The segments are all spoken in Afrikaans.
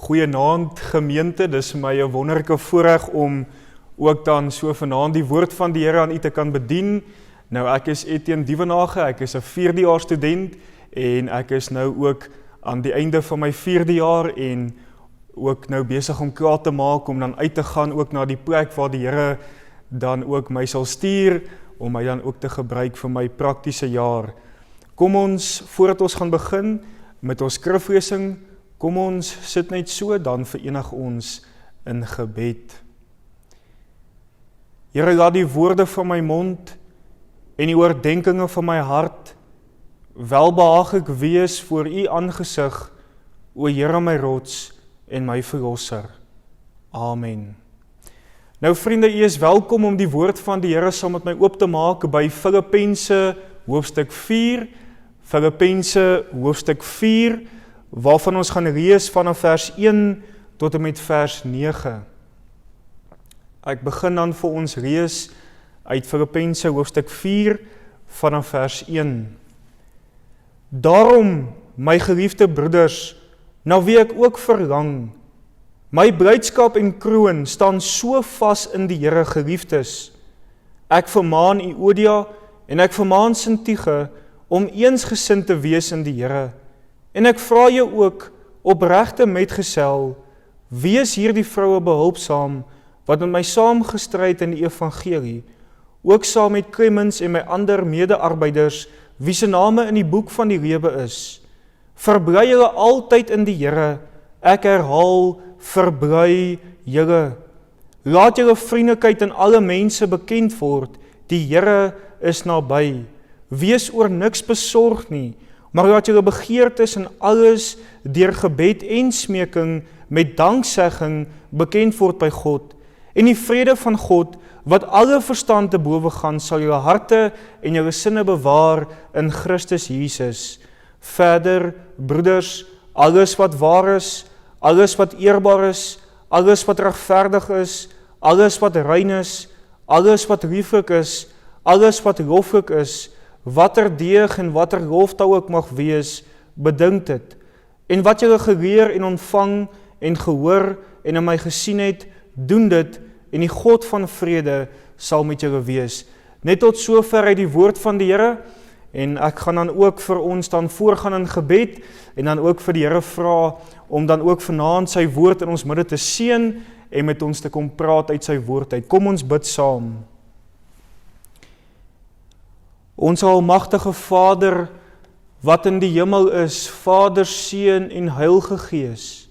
Goeienaand gemeente, dis my 'n wonderlike voorreg om ook dan so vanaand die woord van die Here aan u te kan bedien. Nou ek is Etienne Dievenage, ek is 'n 4de-jaar student en ek is nou ook aan die einde van my 4de jaar en ook nou besig om klaar te maak om dan uit te gaan ook na die plek waar die Here dan ook my sal stuur om my dan ook te gebruik vir my praktiese jaar. Kom ons, voordat ons gaan begin met ons skriflesing, kom ons sit net so, dan verenig ons in gebed. Here, laat die woorde van my mond en die oordeenkinge van my hart welbehaaglik wees voor u aangesig, o Here my rots en my verlosser. Amen. Nou vriende, u is welkom om die woord van die Here saam met my oop te maak by Filippense hoofstuk 4, Filippense hoofstuk 4, waarvan ons gaan lees vanaf vers 1 tot en met vers 9. Ek begin dan vir ons lees uit Filippense hoofstuk 4 vanaf vers 1. Daarom, my geliefde broeders, na wie ek ook verlang, my blydskap en kroon staan so vas in die Here, geliefdes. Ek vermaan Euodia en ek vermaan Sintige om eensgesind te wees in die Here. En ek vra jou ook, opregte metgesel, wees hierdie vroue behulpsaam, wat met my saamgestryd in die evangelie, ook saam met Clemens en my ander mede-arbeiders, wie se name in die boek van die lewe is. Verbly julle altyd in die Here, ek herhaal, verbly julle. Laat julle vriendelikheid aan alle mense bekend word, die Here is naby. Wees oor niks besorg nie, maar laat julle begeertes in alles deur gebed en smeking met danksegging bekend word by God. En die vrede van God, wat alle verstand te bowe gaan, sal julle harte en julle sinne bewaar in Christus Jesus. Verder, broeders, alles wat waar is, alles wat eerbaar is, alles wat regverdig is, alles wat rein is, alles wat lieflik is, alles wat loflik is, watter deeg en watter loftal ook mag wees, bedink dit. En wat julle geleer en ontvang en gehoor en in my gesien het, doen dit, en die God van vrede sal met julle wees. Net tot sover uit die woord van die Here, en ek gaan dan ook vir ons dan voorgaan in gebed, en dan ook vir die Here vra, om dan ook vanaand sy woord in ons midde te seën, en met ons te kom praat uit sy woord uit. Kom ons bid saam. Ons almagtige Vader, wat in die hemel is, Vader, Seun en Heilige Gees.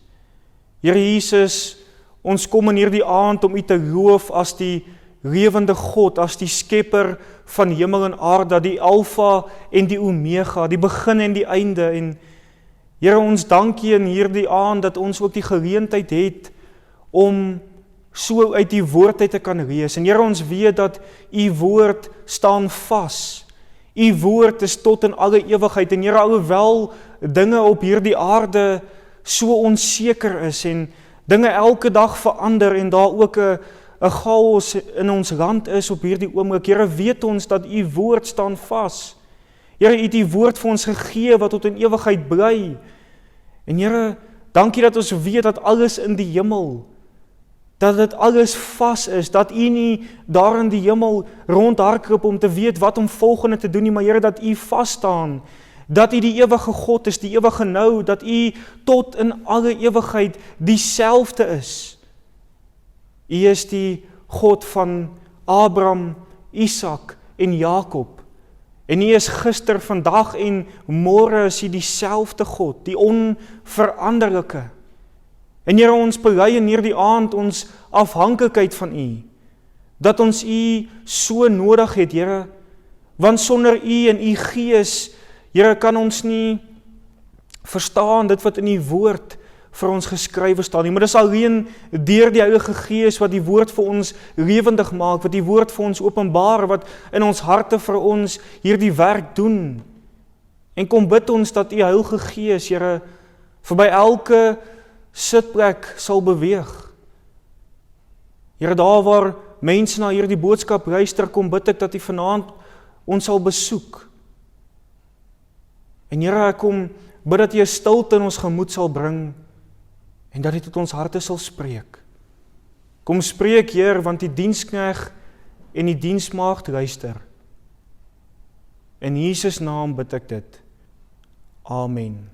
Here Jesus, ons kom in hierdie aand om u te loof as die lewende God, as die skepper van hemel en aarde, die Alfa en die Omega, die begin en die einde. En Here, ons dank u in hierdie aand dat ons ook die geleentheid het om so uit die woord uit te kan lees. En Here, ons weet dat u woord staan vas. U woord is tot in alle ewigheid. En Here, alhoewel dinge op hierdie aarde so onseker is en dinge elke dag verander en daar ook 'n chaos in ons land is op hierdie oomblik. Here, weet ons dat u woord staan vas. Here, u het u woord vir ons gegee wat tot in ewigheid bly. En Here, dankie dat ons weet dat alles in die hemel, dat dit alles vas is, dat u nie daar in die hemel rondhardloop om te weet wat om volgende te doen nie, maar Here, dat u vas staan, dat u die ewige God is, die ewige nou, dat u tot in alle ewigheid dieselfde is. U is die God van Abraham, Isak en Jakob. En u is gister, vandag en môre is u dieselfde God, die onveranderlike. En Here, ons bely in hierdie aand ons afhanklikheid van u, dat ons u so nodig het, Here, want sonder u en u Gees, Here, kan ons nie verstaan dit wat in die woord vir ons geskrywe staan nie, maar dis alleen deur die Heilige Gees wat die woord vir ons lewendig maak, wat die woord vir ons openbaar, wat in ons harte vir ons hierdie werk doen. En kom bid ons dat u Heilige Gees, Here, verby elke sitplek sal beweeg. Here, daar waar mense na hierdie boodskap luister, kom bid ek dat u vanaand ons sal besoek. En Here, ek kom bid dat U 'n stilte in ons gemoed sal bring, en dat U tot ons harte sal spreek. Kom spreek, Heer, want die diensknegt en die diensmaagd luister. In Jesus naam bid ek dit. Amen.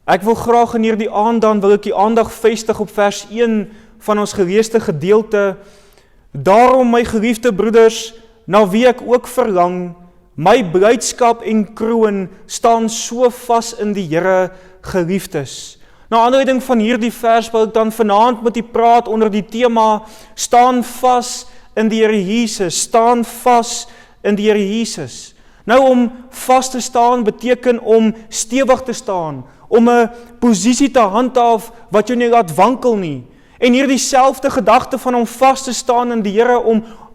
Ek wil graag in hierdie aand dan wil ek die aandag vestig op vers 1 van ons geleesde gedeelte. Daarom, my geliefde broeders, na wie ek ook verlang, my blydskap en kroon staan so vas in die Here, geliefdes. Na aanleiding van hierdie vers wil ek dan vanaand met U praat onder die tema staan vas in die Here Jesus, staan vas in die Here Jesus. Nou om vas te staan beteken om stewig te staan, om 'n posisie te handhaaf wat jou nie laat wankel nie. En hierdie selfde gedagte van om vas te staan in die Here,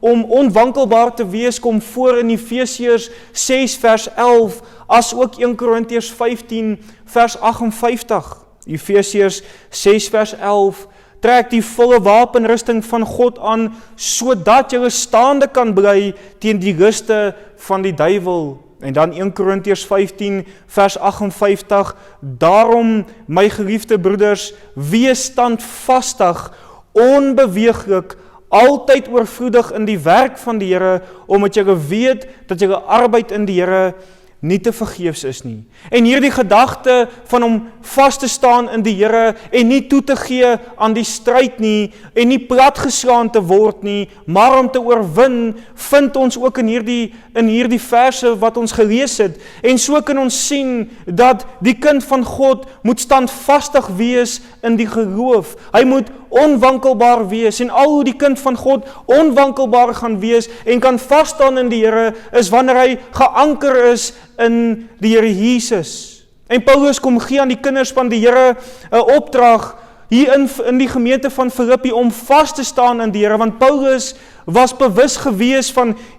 om onwankelbaar te wees, kom voor in Efesiërs 6 vers 11, as ook 1 Korintiërs 15 vers 58. Efesiërs 6 vers 11, trek die volle wapenrusting van God aan, sodat jy staande kan bly teen die luste van die duiwel. En dan 1 Korintiërs 15 vers 58, daarom, my geliefde broeders, wees standvastig, onbeweeglik, altyd oorvloedig in die werk van die Here, omdat jy weet dat jy arbeid in die Here nie te vergeefs is nie. En hierdie gedagte van om vas te staan in die Here en nie toe te gee aan die stryd nie en nie platgeslaan te word nie, maar om te oorwin, vind ons ook in hierdie verse wat ons gelees het. En so kan ons sien dat die kind van God moet standvastig wees in die geloof. Hy moet onwankelbaar wees en al hoe die kind van God onwankelbaar gaan wees en kan vasstaan in die Here is wanneer hy geanker is in die Here Jesus. En Paulus kom gee aan die kinders van die Here 'n opdrag hier in die gemeente van Filippi om vas te staan in die Here, want Paulus was bewus gewees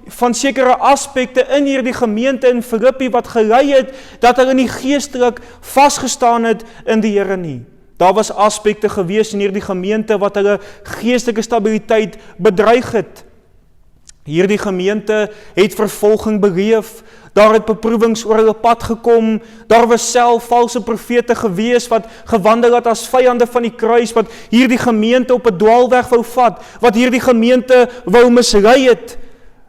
van sekere aspekte in hierdie gemeente in Filippi wat gelei het dat hulle nie geestelik vasgestaan het in die Here nie. Daar was aspekte gewees in hierdie gemeente wat hulle geestelike stabiliteit bedreig het. Hierdie gemeente het vervolging beleef, daar het beproewings oor hulle pad gekom, daar was self valse profete gewees wat gewandel het as vyande van die kruis, wat hierdie gemeente op 'n dwaalweg wou vat, wat hierdie gemeente wou mislei het.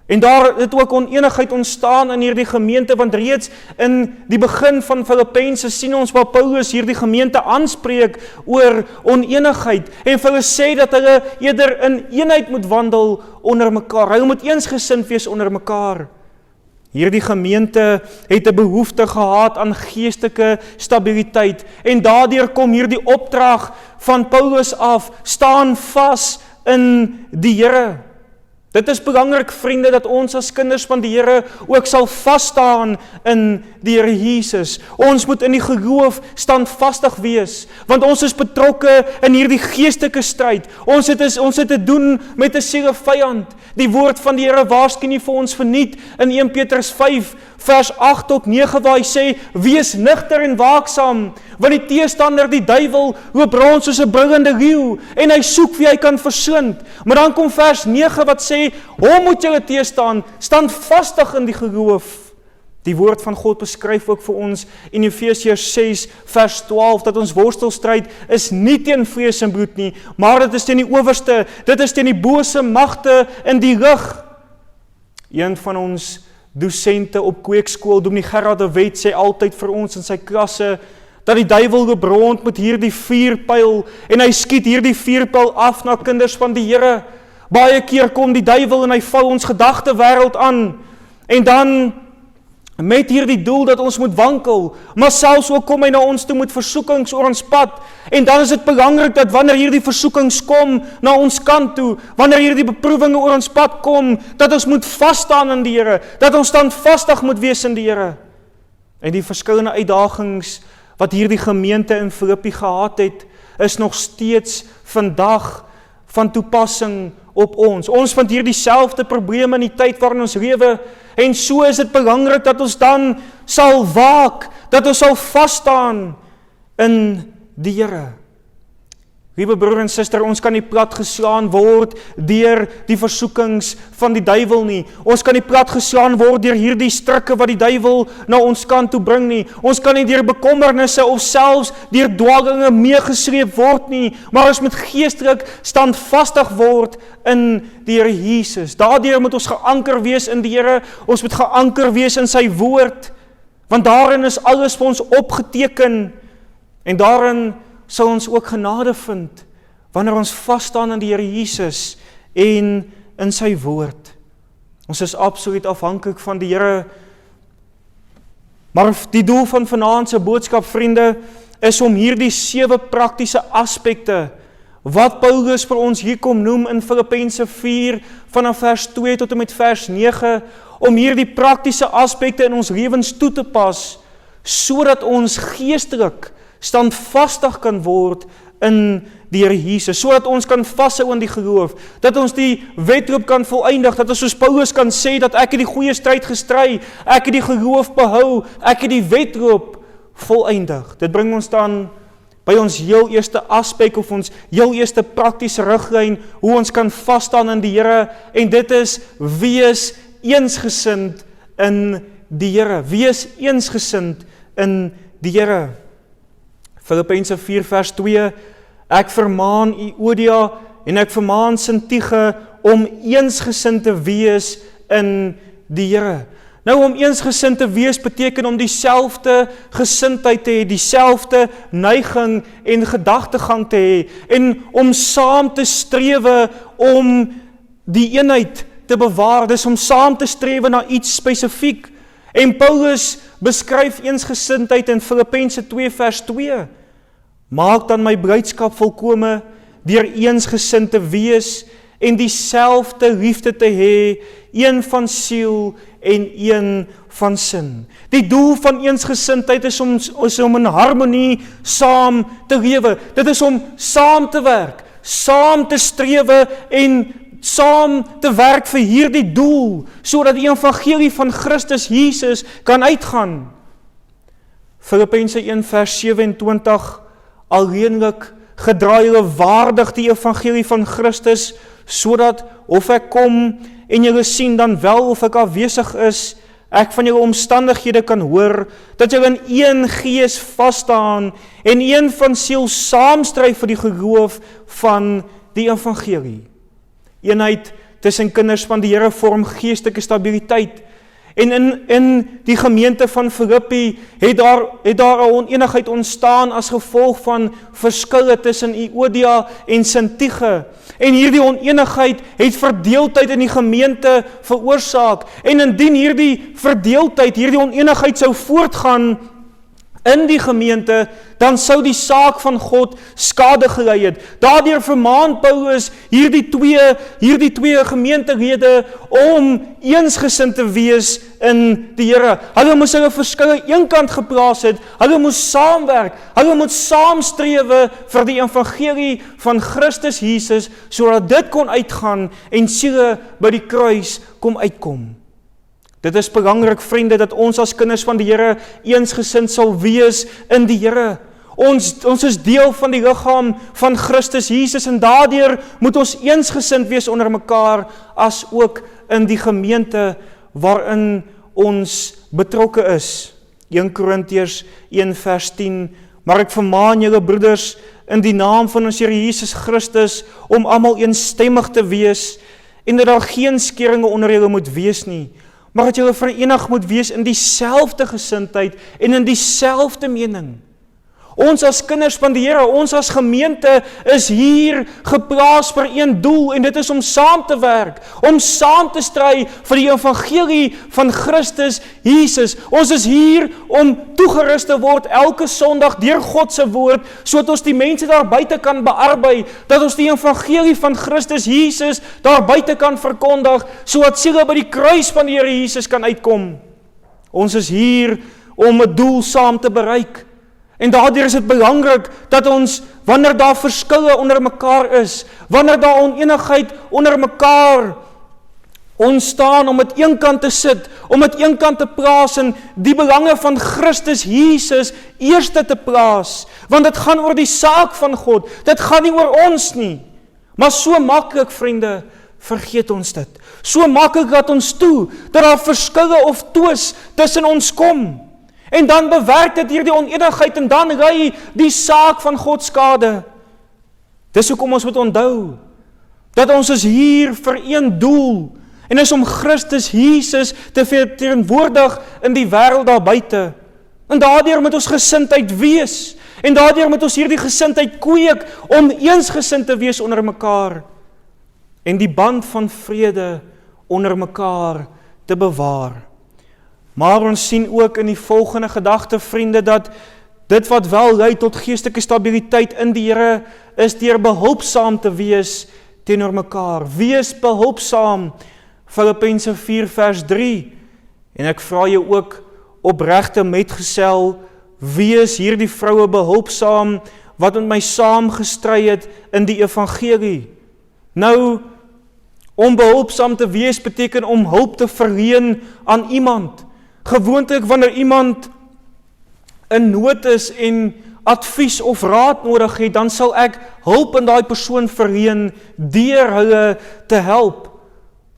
En daar het ook onenigheid ontstaan in hierdie gemeente, want reeds in die begin van Filippense sien ons waar Paulus hierdie gemeente aanspreek oor onenigheid, en vir hulle sê dat hulle eerder in eenheid moet wandel onder mekaar, hulle moet eensgesind wees onder mekaar. Hierdie gemeente het 'n behoefte gehad aan geestelike stabiliteit, en daardeur kom hierdie opdrag van Paulus af, staan vas in die Here. Dit is belangrik, vriende, dat ons as kinders van die Here ook sal vasstaan in die Here Jesus. Ons moet in die geloof standvastig wees, want ons is betrokke in hierdie geestelike stryd. Ons het te doen met 'n sielevyand. Die woord van die Here waarsku nie vir ons verniet in 1 Petrus 5 vers 8 tot 9 waar hy sê, wees nigter en waaksaam, want die teestander, die duiwel, loop rond soos 'n brullende leeu, en hy soek wie hy kan verslind. Maar dan kom vers 9 wat sê, hom moet julle teestaan, standvastig in die geloof. Die woord van God beskryf ook vir ons in Efesiërs 6 vers 12, dat ons worstelstryd is nie teen vlees en bloed nie, maar dit is teen die owerste, dit is teen die bose magte in die lig. Een van ons dosente op kweekskool, Dominee Gerard de Wet, sê altyd vir ons in sy klasse, dat die duiwel loop rond met hierdie vuurpyl, en hy skiet hierdie vuurpyl af na kinders van die Here. Baie keer kom die duiwel en hy val ons gedagtewêreld aan, en dan met hierdie doel dat ons moet wankel, maar selfs ook kom hy na ons toe met versoekings oor ons pad, en dan is dit belangrik dat wanneer hierdie versoekings kom na ons kant toe, wanneer hierdie beproewinge oor ons pad kom, dat ons moet vasstaan in die Here, dat ons standvastig moet wees in die Here. En die verskillende uitdagings wat hierdie gemeente in Filippi gehad het, is nog steeds vandag van toepassing op ons. Ons vind hier dieselfde probleme in die tyd waarin ons lewe, en so is dit belangrik dat ons dan sal waak, dat ons sal vasstaan in die Here. Liewe broer en suster, ons kan nie plat geslaan word deur die versoekings van die duiwel nie. Ons kan nie plat geslaan word deur hierdie strikke wat die duiwel na ons kant toe bring nie. Ons kan nie deur bekommernisse of selfs deur dwaalinge meegesleep word nie, maar ons moet geestelik standvastig word in die Here Jesus. Daardeur moet ons geanker wees in die Here, ons moet geanker wees in sy woord, want daarin is alles vir ons opgeteken, en daarin sal ons ook genade vind, wanneer ons vasstaan in die Here Jesus en in sy woord. Ons is absoluut afhanklik van die Here, maar die doel van vanaand se boodskap, vriende, is om hierdie 7 praktiese aspekte, wat Paulus vir ons hier kom noem in Filippense 4, vanaf vers 2 tot en met vers 9, om hierdie praktiese aspekte in ons lewens toe te pas, sodat ons geestelik standvastig kan word in die Here Jesus, sodat ons kan vashou in die geloof, dat ons die wedloop kan voleindig, dat ons soos Paulus kan sê, dat ek het die goeie stryd gestry, ek het die geloof behou, ek het die wedloop voleindig. Dit bring ons dan by ons heel eerste aspek, of ons heel eerste praktiese riglyn, hoe ons kan vasstaan in die Here, en dit is, wees eensgesind in die Here. Wees eensgesind in die Here. Filippense 4 vers 2, ek vermaan Euodia en ek vermaan Sintige om eensgesind te wees in die Here. Nou, om eensgesind te wees beteken om dieselfde gesindheid te hê, dieselfde neiging en gedagtegang te hê, en om saam te strewe om die eenheid te bewaar, dis om saam te strewe na iets spesifiek. En Paulus beskryf eensgesindheid in Filippense 2 vers 2. Maak dan my blydskap volkome deur eensgesind te wees en dieselfde liefde te hê, een van siel en een van sin. Die doel van eensgesindheid is om in harmonie saam te lewe. Dit is om saam te werk, saam te strewe en saam te werk vir hierdie doel, sodat die evangelie van Christus Jesus kan uitgaan. Filippense 1 vers 27, alleenlik gedraai julle waardig die evangelie van Christus, sodat of ek kom en julle sien dan wel of ek afwesig is, ek van julle omstandighede kan hoor, dat julle in een gees vasstaan en een van siel saamstryf vir die geloof van die evangelie. Eenheid tussen kinders van die Here vorm geestelike stabiliteit. En in die gemeente van Filippi het daar 'n oneenigheid ontstaan as gevolg van verskille tussen Euodia en Sintige. En hierdie oneenigheid het verdeeldheid in die gemeente veroorsaak. En indien hierdie verdeeldheid, hierdie oneenigheid sou voortgaan in die gemeente, dan sou die saak van God skade gelei het. Daardeur vermaan Paulus hierdie twee gemeentelede om eensgesind te wees in die Here. Hulle moes hulle verskille eenkant geplaas het, hulle moes saamwerk, hulle moet saamstrewe vir die evangelie van Christus Jesus, sodat dit kon uitgaan en siele by die kruis kom uitkom. Dit is belangrik, vriende, dat ons as kinders van die Here eensgesind sal wees in die Here. Ons is deel van die liggaam van Christus Jesus, en daardeur moet ons eensgesind wees onder mekaar, as ook in die gemeente waarin ons betrokke is. 1 Korintiërs 1 vers 10, maar ek vermaan julle broeders in die naam van ons Here Jesus Christus om almal eensstemmig te wees, en dat daar geen skeringe onder julle moet wees nie, maar dat julle verenig moet wees in dieselfde gesindheid en in dieselfde mening. Ons as kinders van die Here, ons as gemeente is hier geplaas vir een doel, en dit is om saam te werk, om saam te stry vir die evangelie van Christus Jesus. Ons is hier om toegerus te word elke Sondag deur God se woord, sodat ons die mense daar buite kan bearbei, dat ons die evangelie van Christus Jesus daar buite kan verkondig, sodat siele by die kruis van die Here Jesus kan uitkom. Ons is hier om 'n doel saam te bereik. En daardeur is dit belangrik dat ons, wanneer daar verskille onder mekaar is, wanneer daar oneenigheid onder mekaar Ons staan om met een kant te sit, om met een kant te plaas en die belange van Christus Jesus eerste te plaas. Want dit gaan oor die saak van God, dit gaan nie oor ons nie. Maar so maklik, vriende, vergeet ons dit. So maklik laat ons toe, dat daar verskille of twis tussen ons kom. En dan bewerk dit hierdie onenigheid en dan ry die saak van God skade. Dis hoekom ons moet onthou, dat ons is hier vir een doel, en is om Christus Jesus te verteenwoordig in die wêreld daar buite. En daardeur moet ons gesindheid wees, en daardeur moet ons hierdie gesindheid kweek, om eensgesind te wees onder mekaar, en die band van vrede onder mekaar te bewaar. Maar ons sien ook in die volgende gedagte, vriende, dat dit wat wel lei tot geestelike stabiliteit in die Here, is deur behulpsaam te wees teenoor mekaar. Wees behulpsaam, Filippense 4 vers 3, en ek vra jou ook opregte metgesel, wees hierdie vroue behulpsaam, wat met my saam gestry het in die evangelie. Nou, om behulpsaam te wees beteken om hulp te verleen aan iemand. Gewoonlik wanneer iemand in nood is en advies of raad nodig het, dan sal ek hulp aan daai persoon verleen deur hulle te help.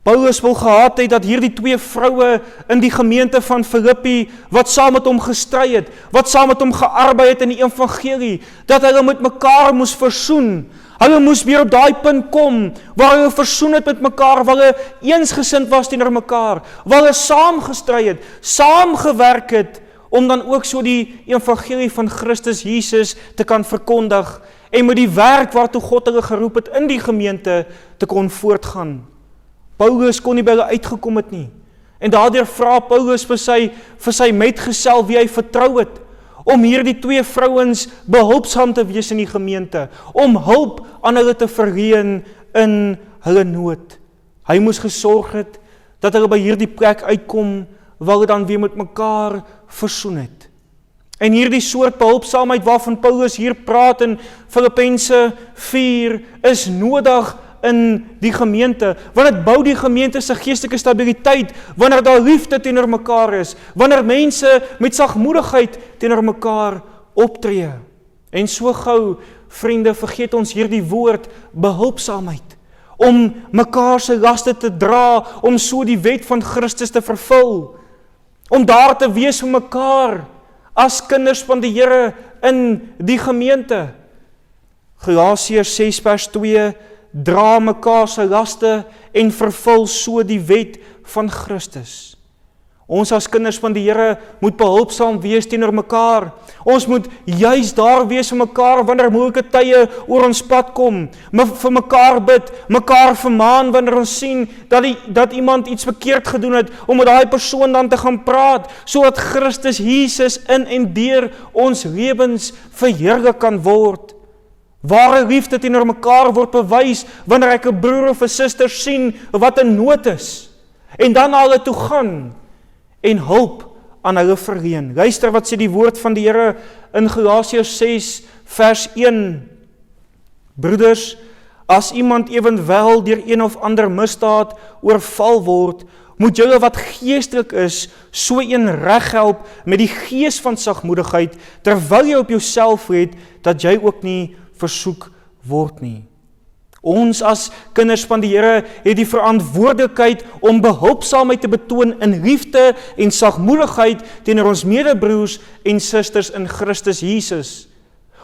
Paulus wil gehad het dat hierdie twee vroue in die gemeente van Filippi, wat saam met hom gestry het, wat saam met hom gearbei het in die evangelie, dat hulle met mekaar moes versoen. Hulle moes weer op daai punt kom, waar hulle versoen het met mekaar, waar hulle eensgesind was teenoor mekaar, waar hulle saam gestry het, saam gewerk het, om dan ook so die evangelie van Christus Jesus te kan verkondig, en met die werk waartoe God hulle geroep het in die gemeente te kon voortgaan. Paulus kon nie by hulle uitgekom het nie, en daardeur vra Paulus vir sy metgesel wie hy vertrou het, om hierdie twee vrouens behulpsaam te wees in die gemeente, om hulp aan hulle te verleen in hulle nood. Hy moes gesorg het, dat hulle by hierdie plek uitkom, waar hulle dan weer met mekaar versoen het. En hierdie soort behulpsaamheid waarvan Paulus hier praat in Filippense 4, is nodig in die gemeente, want dit bou die gemeente se geestelike stabiliteit, wanneer daar liefde teenoor mekaar is, wanneer mense met sagmoedigheid teenoor mekaar optree. En so gou, vriende, vergeet ons hierdie woord behulpsaamheid, om mekaar se laste te dra, om so die wet van Christus te vervul, om daar te wees vir mekaar, as kinders van die Here in die gemeente. Galasiërs 6 vers 2, dra mekaar se laste en vervul so die wet van Christus. Ons as kinders van die Here moet behulpsaam wees teenoor mekaar. Ons moet juis daar wees vir mekaar wanneer moeilike tye oor ons pad kom. Vir mekaar bid, mekaar vermaan wanneer ons sien dat iemand iets verkeerd gedoen het, om met daai persoon dan te gaan praat, sodat Christus Jesus in en deur ons lewens verheerlik kan word. Ware liefde teenoor mekaar word bewys wanneer ek 'n broer of 'n suster sien wat in nood is, en dan na hulle toe gaan en hulp aan hulle verleen. Luister wat sê die woord van die Here in Galasiërs 6 vers 1. Broeders, as iemand ewenwel deur een of ander misdaad oorval word, moet julle wat geestelik is, so een reghelp met die gees van sagmoedigheid, terwyl jy op jouself let, dat jy ook nie versoek word nie. Ons as kinders van die Here het die verantwoordelikheid om behulpsaamheid te betoon in liefde en sagmoedigheid teenoor ons medebroers en susters in Christus Jesus.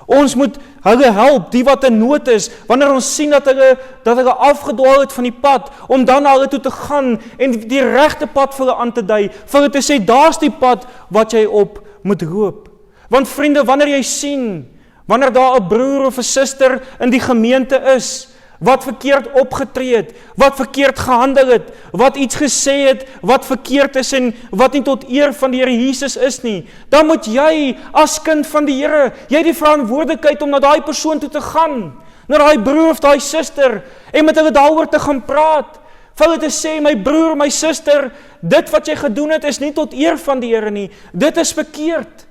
Ons moet hulle help, die wat in nood is, wanneer ons sien dat hulle afgedwaal het van die pad, om dan na hulle toe te gaan en die regte pad vir hulle aan te dui, vir hulle te sê, daar's die pad wat jy op moet loop. Want vriende, wanneer jy sien, wanneer daar 'n broer of 'n suster in die gemeente is, wat verkeerd opgetree het, wat verkeerd gehandel het, wat iets gesê het, wat verkeerd is en wat nie tot eer van die Here Jesus is nie, dan moet jy as kind van die Here, jy die verantwoordelikheid om na daai persoon toe te gaan, na daai broer of daai suster, en met hulle daaroor te gaan praat, vir hulle te sê, my broer, my suster, dit wat jy gedoen het is nie tot eer van die Here nie, dit is verkeerd.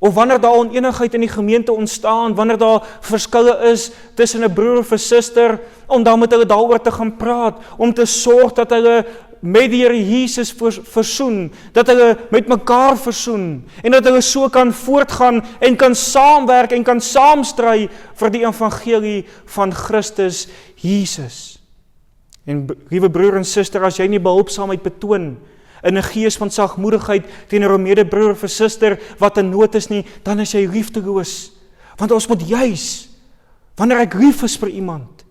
Of wanneer daar oneenigheid in die gemeente ontstaan, wanneer daar verskille is tussen 'n broer of 'n suster, om dan met hulle daaroor te gaan praat, om te sorg dat hulle met die Here Jesus versoen, dat hulle met mekaar versoen, en dat hulle so kan voortgaan, en kan saamwerk, en kan saamstry vir die evangelie van Christus Jesus. En liewe broer en suster, as jy nie behulpsaamheid betoon, in 'n gees van sagmoedigheid teenoor 'n medebroer of 'n suster wat in nood is nie, dan is jy liefdeloos. Want ons moet juis, wanneer ek lief is vir iemand,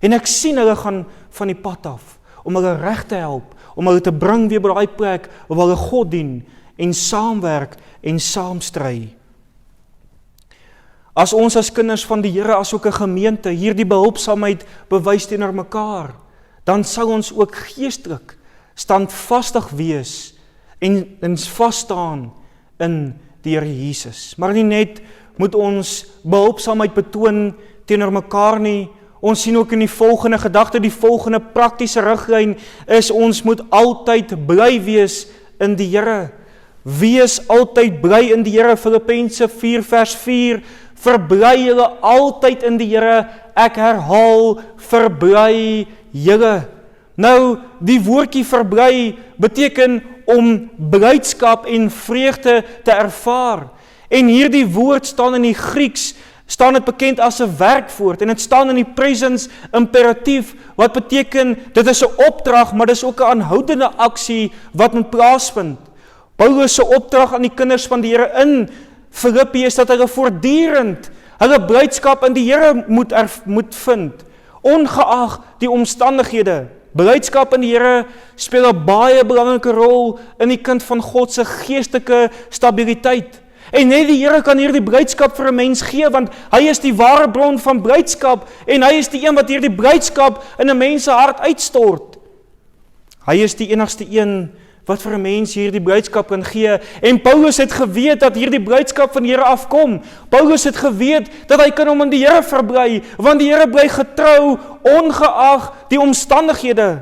en ek sien hulle gaan van die pad af, om hulle reg te help, om hulle te bring weer by daai plek, waar hulle God dien, en saamwerk, en saamstry. As ons as kinders van die Here, as ook 'n gemeente, hierdie behulpsaamheid bewys teenoor mekaar, dan sal ons ook geestelik standvastig wees en vasstaan in die Here Jesus. Maar nie net moet ons behulpsaamheid betoon teenoor mekaar nie, ons sien ook in die volgende gedagte, die volgende praktiese riglyn is, ons moet altyd bly wees in die Here. Wees altyd bly in die Here, Filippense 4 vers 4, verbly julle altyd in die Here, ek herhaal, verbly julle. Nou, die woordjie verbly beteken om blydskap en vreugde te ervaar. En hierdie woord staan in die Grieks, staan dit bekend as 'n werkwoord, en dit staan in die presens imperatief, wat beteken, dit is 'n opdrag, maar dit is ook 'n aanhoudende aksie wat moet plaasvind. Paulus se opdrag aan die kinders van die Here in Filippi is dat hulle voortdurend hulle blydskap in die Here moet vind, ongeag die omstandighede. Blydskap in die Here speel 'n baie belangrike rol in die kind van God se geestelike stabiliteit. En net die Here kan hierdie blydskap vir 'n mens gee, want hy is die ware bron van blydskap, en hy is die een wat hierdie blydskap in 'n mens se hart uitstort. Hy is die enigste een wat vir 'n mens hierdie blydskap kan gee. En Paulus het geweet dat hierdie blydskap van die Here afkom. Paulus het geweet dat hy kan hom in die Here verbly, want die Here bly getrou ongeag die omstandighede.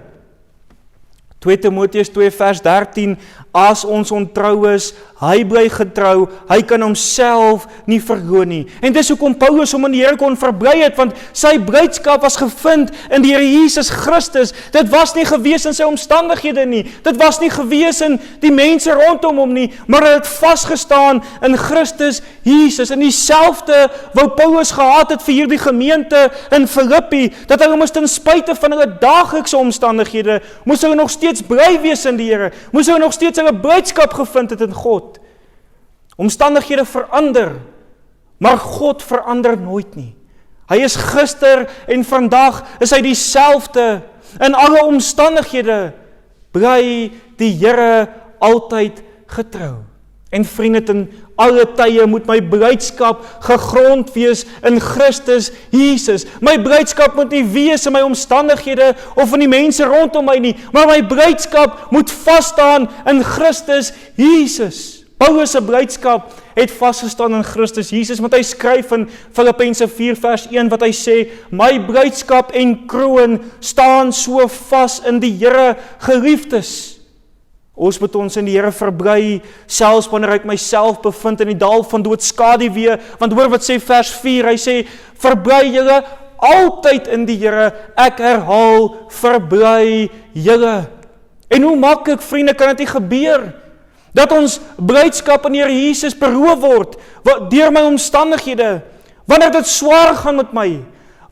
2 Timoteus 2 vers 13, as ons ontrou is, hy bly getrou, hy kan homself nie verloon nie. En dis hoekom Paulus hom in die Here kon verbly het, want sy blydskap was gevind in die Here Jesus Christus. Dit was nie gewees in sy omstandighede nie, dit was nie gewees in die mense rondom hom nie, maar hy het vasgestaan in Christus Jesus. En dieselfde wou Paulus gehad het vir hierdie gemeente in Filippi, dat hulle moes ten spyte van hulle daaglikse omstandighede, moes hulle nog steeds bly wees in die Here, moes hulle nog steeds hulle blydskap gevind het in God. Omstandighede verander, maar God verander nooit nie. Hy is gister en vandag is hy dieselfde. In alle omstandighede bly die Here altyd getrou. En vriende, in alle tye moet my blydskap gegrond wees in Christus Jesus. My blydskap moet nie wees in my omstandighede of in die mense rondom my nie, maar my blydskap moet vasstaan in Christus Jesus. Paulus se blydskap het vasgestaan in Christus Jesus, want hy skryf in Filippense 4 vers 1 wat hy sê, my blydskap en kroon staan so vas in die Here, geliefdes. Ons moet ons in die Here verbly, selfs wanneer ek myself bevind in die dal van doodskaduwee, want hoor wat sê vers 4, hy sê, verbly julle altyd in die Here, ek herhaal, verbly julle. En hoe maklik, vriende, kan dit nie gebeur, dat ons blydskap in die Here Jesus beroof word, deur my omstandighede, wanneer dit swaar gaan met my,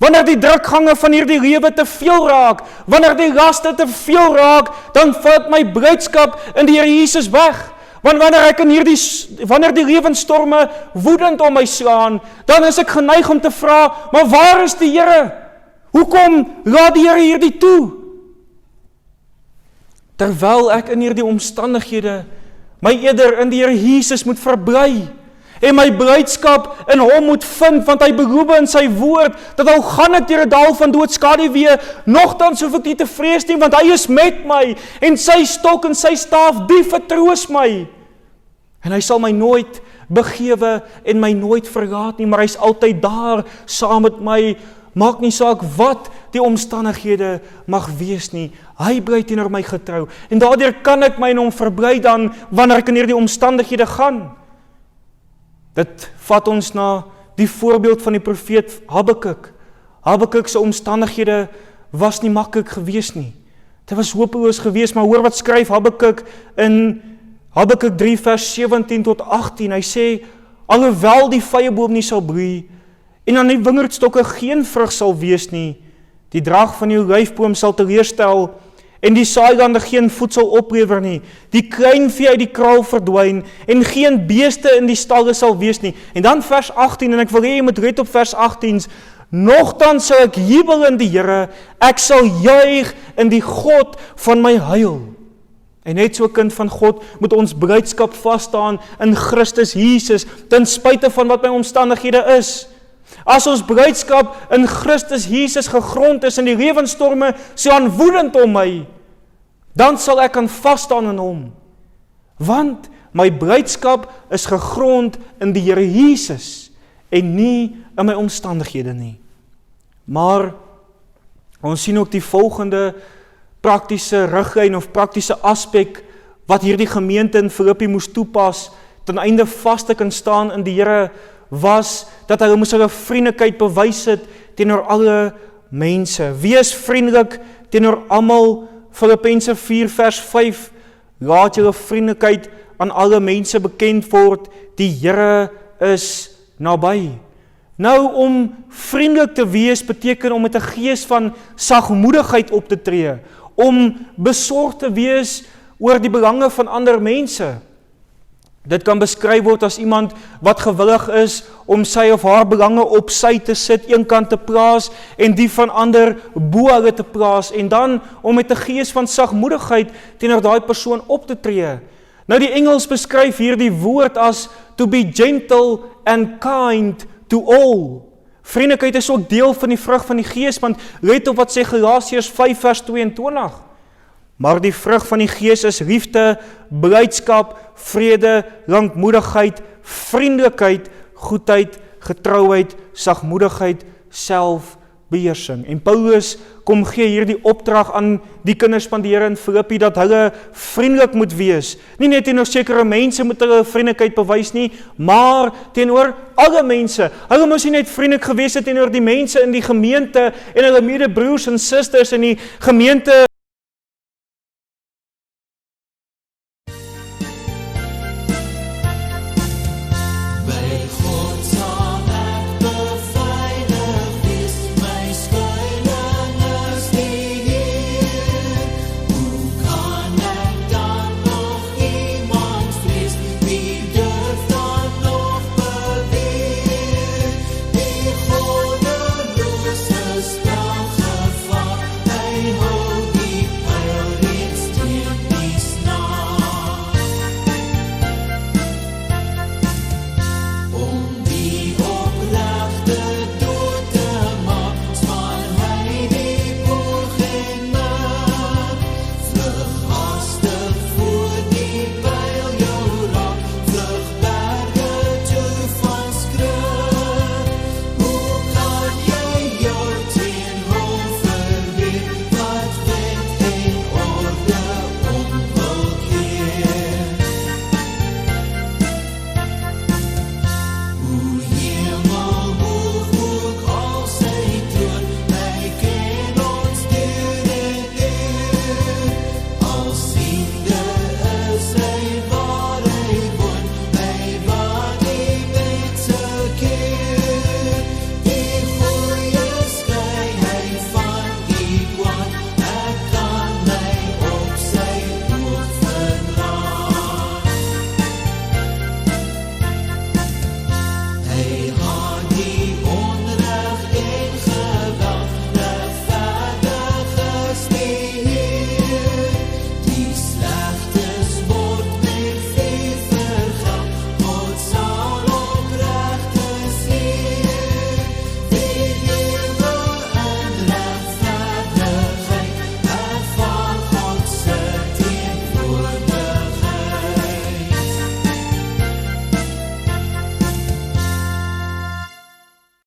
wanneer die drukgange van hierdie lewe te veel raak, wanneer die laste te veel raak, dan vat my blydskap in die Here Jesus weg. Want wanneer die lewensstorme woedend om my slaan, dan is ek geneig om te vra, maar waar is die Here? Hoekom laat die Here hierdie toe? Terwyl ek in hierdie omstandighede my eerder in die Here Jesus moet verbly, en my blydskap in hom moet vind, want hy beloof in sy woord, dat al gaan ek deur 'n dal van doodskaduwee, nogtans hoef ek nie te vrees nie, want hy is met my, en sy stok en sy staaf, die vertroos my. En hy sal my nooit begewe en my nooit verlaat nie, maar hy is altyd daar, saam met my, maak nie saak wat die omstandighede mag wees nie, hy bly teenoor my getrou, en daardeur kan ek my in hom verbly dan, wanneer ek in hierdie omstandighede gaan. Dit vat ons na die voorbeeld van die profeet Habakuk. Habakuk se omstandighede was nie maklik gewees nie. Dit was hopeloos gewees, maar hoor wat skryf Habakuk in Habakuk 3 vers 17 tot 18. Hy sê, alhoewel die vyeboom nie sal bloei, en aan die wingerdstokke geen vrug sal wees nie, die drag van die olyfboom sal teleurstel, en die saailande geen voedsel oplewer nie, die kleinvee uit die kraal verdwyn, en geen beeste in die stalle sal wees nie. En dan vers 18, en ek wil hê jy moet let op vers 18, nogtans sal ek jubel in die Here, ek sal juig in die God van my heil. En net so kind van God moet ons blydskap vasstaan in Christus Jesus, ten spyte van wat my omstandighede is. As ons blydskap in Christus Jesus gegrond is en die lewensstorme so aanwoedend om my, dan sal ek kan vasstaan in hom. Want my blydskap is gegrond in die Here Jesus en nie in my omstandighede nie. Maar ons sien ook die volgende praktiese riglyn of praktiese aspek wat hierdie gemeente in Filippi moes toepas ten einde vas te kan staan in die Here, was dat hulle moes hulle vriendelikheid bewys het teenoor alle mense. Wees vriendelik teenoor almal. Filippense 4 vers 5, laat julle vriendelikheid aan alle mense bekend word, die Here is naby. Nou, om vriendelik te wees beteken om met 'n gees van sagmoedigheid op te tree, om besorg te wees oor die belange van ander mense. Dit kan beskryf word as iemand wat gewillig is om sy of haar belange op sy te sit, een kant te plaas en die van ander bo hulle te plaas, en dan om met 'n gees van sagmoedigheid teenoor daai persoon op te tree. Nou die Engels beskryf hier die woord as to be gentle and kind to all. Vriendelikheid is ook deel van die vrug van die Gees, want let op wat sê Galasiërs 5 vers 22. Maar die vrug van die Gees is liefde, blydskap, vrede, lankmoedigheid, vriendelikheid, goedheid, getrouheid, sagmoedigheid, selfbeheersing. En Paulus kom gee hierdie opdrag aan die kinders van die Here in Filippi dat hulle vriendelik moet wees. Nie net teenoor sekere mense moet hulle vriendelikheid bewys nie, maar teenoor alle mense. Hulle moes nie net vriendelik gewees het teenoor die mense in die gemeente en hulle medebroers en susters in die gemeente